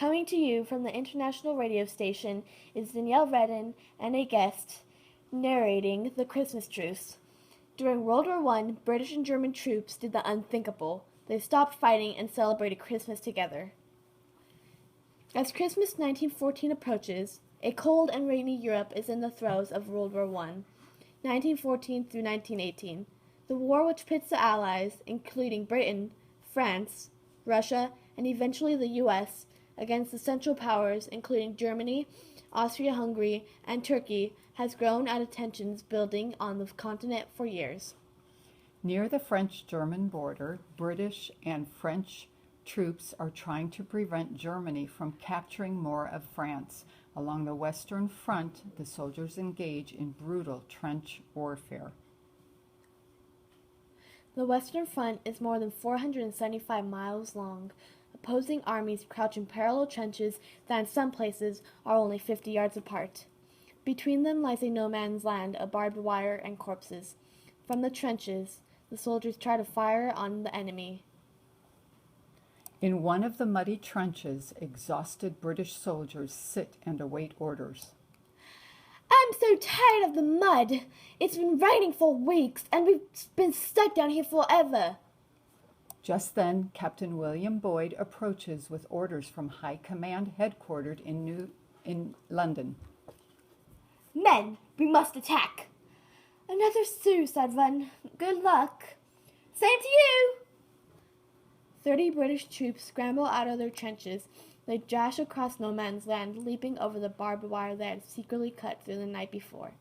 Coming to you from the international radio station is Danielle Redden and a guest narrating the Christmas Truce. During World War I, British and German troops did the unthinkable. They stopped fighting and celebrated Christmas together. As Christmas 1914 approaches, a cold and rainy Europe is in the throes of World War I, 1914 through 1918. The war which pits the Allies, including Britain, France, Russia, and eventually the U.S., against the Central Powers, including Germany, Austria-Hungary, and Turkey, has grown out of tensions building on the continent for years. Near the French-German border, British and French troops are trying to prevent Germany from capturing more of France. Along the Western Front, the soldiers engage in brutal trench warfare. The Western Front is more than 475 miles long. Opposing armies crouch in parallel trenches that in some places are only 50 yards apart. Between them lies a no-man's land of barbed wire and corpses. From the trenches, the soldiers try to fire on the enemy. In one of the muddy trenches, exhausted British soldiers sit and await orders. I'm so tired of the mud. It's been raining for weeks, and we've been stuck down here forever. Just then, Captain William Boyd approaches with orders from High Command headquartered in London. Men, we must attack. Another suicide run. Good luck. Same to you. 30 British troops scramble out of their trenches. They dash across no man's land, leaping over the barbed wire they had secretly cut through the night before.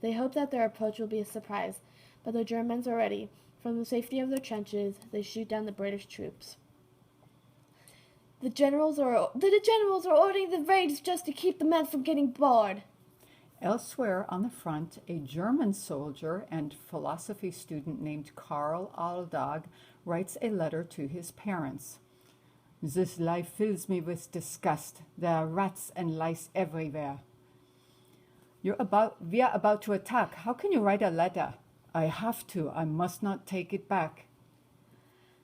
They hope that their approach will be a surprise, but the Germans are ready. From the safety of their trenches, they shoot down the British troops. The generals are ordering the raids just to keep the men from getting bored. Elsewhere on the front, a German soldier and philosophy student named Karl Aldag writes a letter to his parents. This life fills me with disgust. There are rats and lice everywhere. We are about to attack. How can you write a letter? I have to. I must not take it back.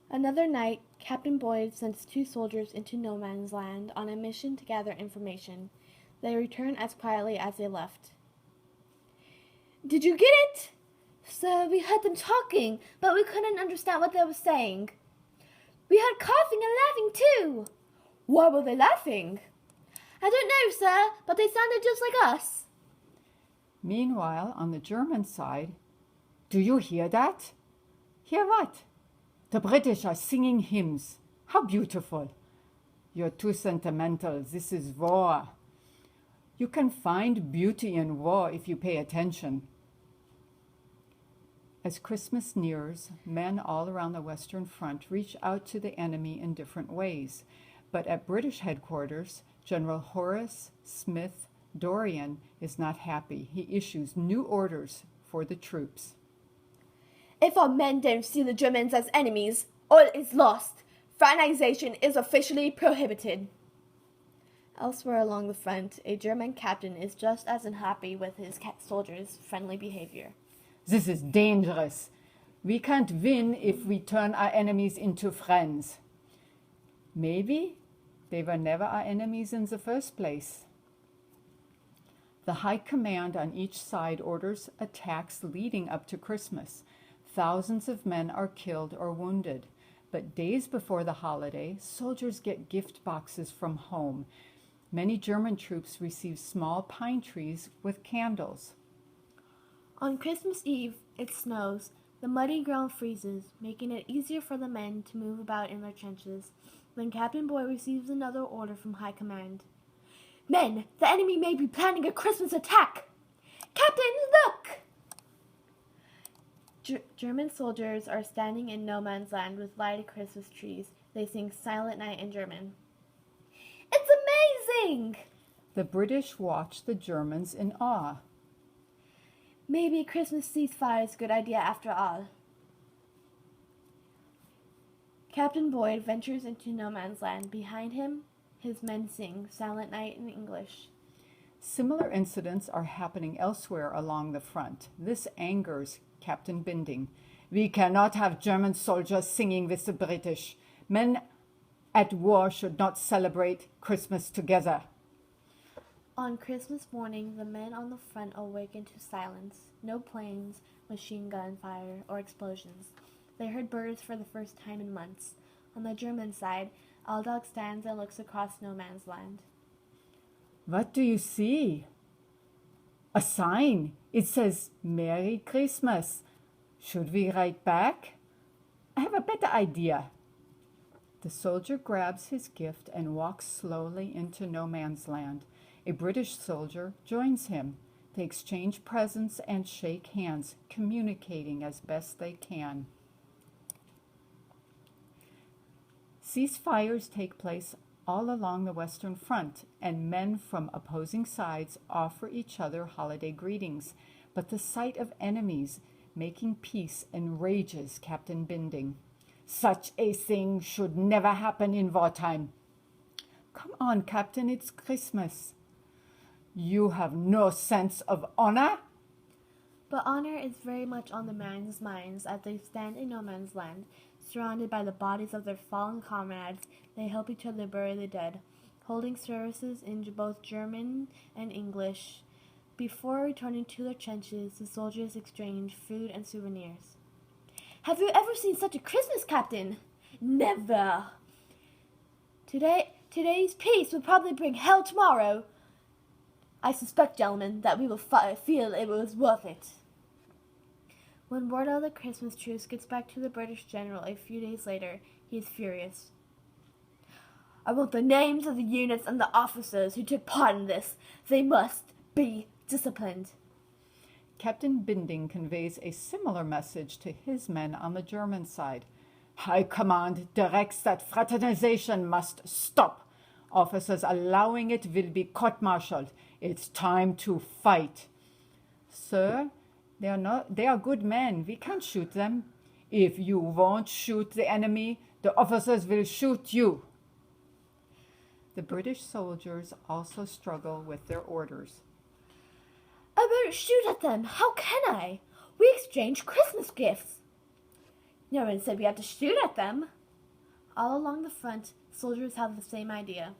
Another night, Captain Boyd sends 2 soldiers into no man's land on a mission to gather information. They return as quietly as they left. Did you get it? Sir, we heard them talking, but we couldn't understand what they were saying. We heard coughing and laughing too. Why were they laughing? I don't know, sir, but they sounded just like us. Meanwhile, on the German side, do you hear that? Hear what? The British are singing hymns. How beautiful. You're too sentimental. This is war. You can find beauty in war if you pay attention. As Christmas nears, men all around the Western Front reach out to the enemy in different ways. But at British headquarters, General Horace Smith Dorrien is not happy. He issues new orders for the troops. If our men don't see the Germans as enemies, all is lost. Fraternization is officially prohibited. Elsewhere along the front, a German captain is just as unhappy with his soldiers' friendly behavior. This is dangerous. We can't win if we turn our enemies into friends. Maybe they were never our enemies in the first place. The High Command on each side orders attacks leading up to Christmas. Thousands of men are killed or wounded. But days before the holiday, soldiers get gift boxes from home. Many German troops receive small pine trees with candles. On Christmas Eve, it snows. The muddy ground freezes, making it easier for the men to move about in their trenches. Then Captain Boyd receives another order from High Command. Men, the enemy may be planning a Christmas attack. Captain, look! German soldiers are standing in no man's land with lighted Christmas trees. They sing Silent Night in German. It's amazing! The British watch the Germans in awe. Maybe a Christmas ceasefire is a good idea after all. Captain Boyd ventures into no man's land. Behind him, his men sing Silent Night in English. Similar incidents are happening elsewhere along the front. This angers Captain Binding. We cannot have German soldiers singing with the British. Men at war should not celebrate Christmas together. On Christmas morning, the men on the front awakened to silence. No planes, machine gun fire, or explosions. They heard birds for the first time in months. On the German side, Aldog stands and looks across no man's land. What do you see? A sign. It says, Merry Christmas. Should we write back? I have a better idea. The soldier grabs his gift and walks slowly into no man's land. A British soldier joins him. They exchange presents and shake hands, communicating as best they can. Ceasefires take place all along the Western Front, and men from opposing sides offer each other holiday greetings. But the sight of enemies making peace enrages Captain Binding. Such a thing should never happen in wartime. Come on, Captain, it's Christmas. You have no sense of honor? But honor is very much on the men's minds as they stand in no man's land. Surrounded by the bodies of their fallen comrades, they help each other bury the dead, holding services in both German and English. Before returning to their trenches, the soldiers exchange food and souvenirs. Have you ever seen such a Christmas, Captain? Never. Today's peace will probably bring hell tomorrow. I suspect, gentlemen, that we will feel it was worth it. When word of the Christmas truce gets back to the British general a few days later, he is furious. I want the names of the units and the officers who took part in this. They must be disciplined. Captain Binding conveys a similar message to his men on the German side. High Command directs that fraternization must stop. Officers allowing it will be court-martialed. It's time to fight. Sir, they are good men. We can't shoot them. If you won't shoot the enemy, the officers will shoot you. The British soldiers also struggle with their orders. I won't shoot at them. How can I? We exchange Christmas gifts. No one said we had to shoot at them. All along the front, soldiers have the same idea.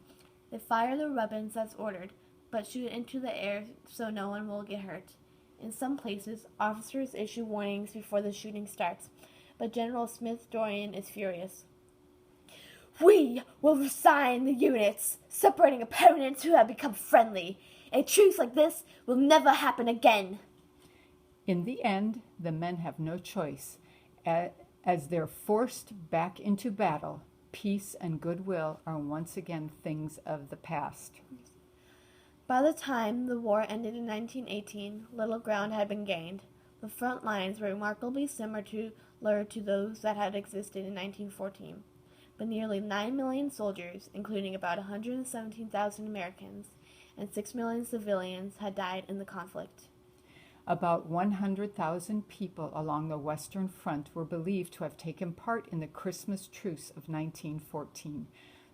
They fire their weapons as ordered, but shoot into the air so no one will get hurt. In some places, officers issue warnings before the shooting starts, but General Smith-Dorrien is furious. We will resign the units, separating opponents who have become friendly. A truce like this will never happen again. In the end, the men have no choice. As they're forced back into battle, peace and goodwill are once again things of the past. By the time the war ended in 1918, little ground had been gained. The front lines were remarkably similar to those that had existed in 1914. But nearly 9 million soldiers, including about 117,000 Americans, and 6 million civilians had died in the conflict. About 100,000 people along the Western Front were believed to have taken part in the Christmas truce of 1914.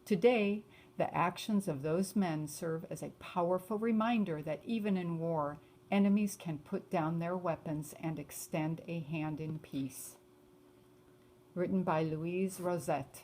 Today, the actions of those men serve as a powerful reminder that even in war, enemies can put down their weapons and extend a hand in peace. Written by Louise Rosette.